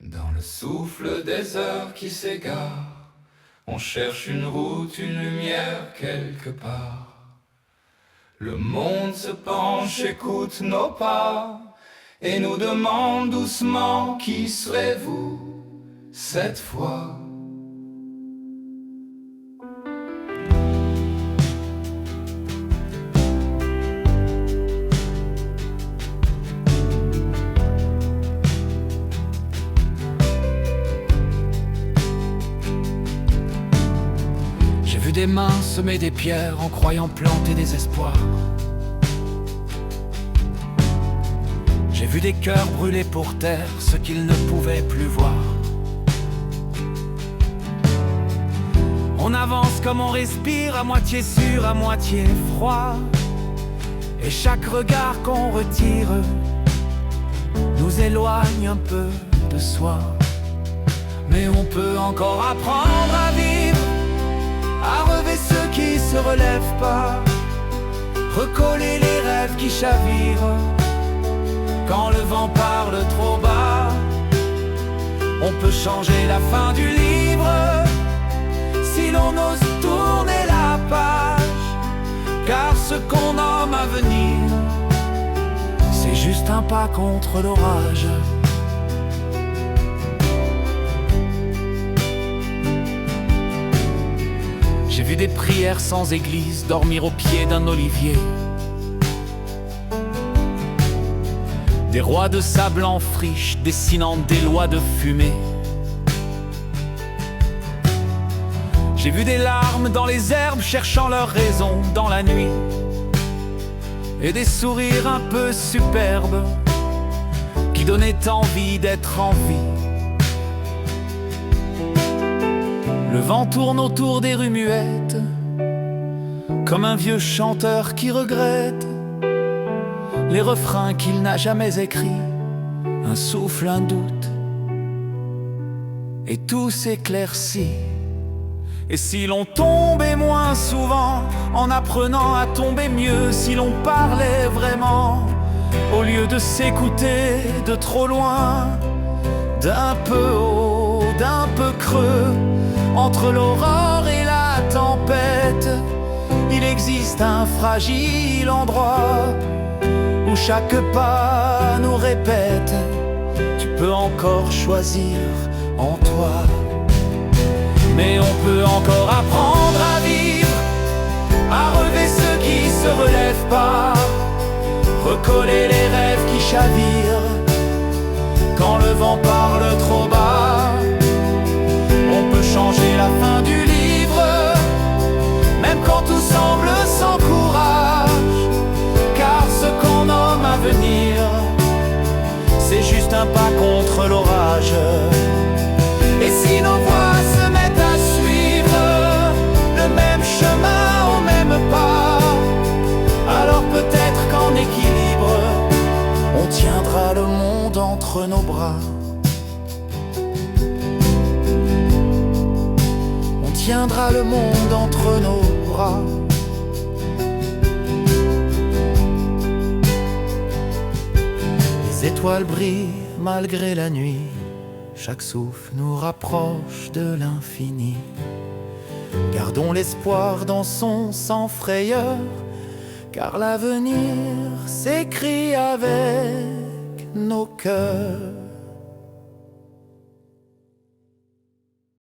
Dans le souffle des heures qui s'égarent, on cherche une route, une lumière quelque part. Le monde se penche, écoute nos pas, et nous demande doucement qui serez-vous cette fois. J'ai vu des mains semer des pierres en croyant planter des espoirs. J'ai vu des cœurs brûler pour terre ce qu'ils ne pouvaient plus voir. On avance comme on respire, à moitié sûr, à moitié froid. Et chaque regard qu'on retire nous éloigne un peu de soi. Mais on peut encore apprendre à vivre, à relever ceux qui se relèvent pas, recoller les rêves qui chavirent. Quand le vent parle trop bas, on peut changer la fin du livre si l'on ose tourner la page. Car ce qu'on nomme avenir, c'est juste un pas contre l'orage. J'ai vu des prières sans église dormir au pied d'un olivier. Des rois de sable en friche dessinant des lois de fumée. J'ai vu des larmes dans les herbes cherchant leur raison dans la nuit. Et des sourires un peu superbes qui donnaient envie d'être en vie. Le vent tourne autour des rues muettes, comme un vieux chanteur qui regrette les refrains qu'il n'a jamais écrits. Un souffle, un doute, et tout s'éclaircit. Et si l'on tombait moins souvent, en apprenant à tomber mieux, si l'on parlait vraiment, au lieu de s'écouter de trop loin, d'un peu haut, d'un peu creux, entre l'aurore et la tempête, il existe un fragile endroit où chaque pas nous répète: tu peux encore choisir en toi. Mais on peut encore apprendre à vivre, à relever ceux qui se relèvent pas, recoller les rêves qui chavirent. Quand le vent parle trop bas, on peut changer la fin du livre, même quand tout semble sans courage. Car ce qu'on nomme avenir, c'est juste un pas contre l'orage. Et si nos voix se mettent à suivre le même chemin au même pas, alors peut-être qu'en équilibre, on tiendra le monde entre nos bras. On tiendra le monde entre nos bras. Les étoiles brillent malgré la nuit, chaque souffle nous rapproche de l'infini. Gardons l'espoir dans son sang frayeur, car l'avenir s'écrit avec nos cœurs.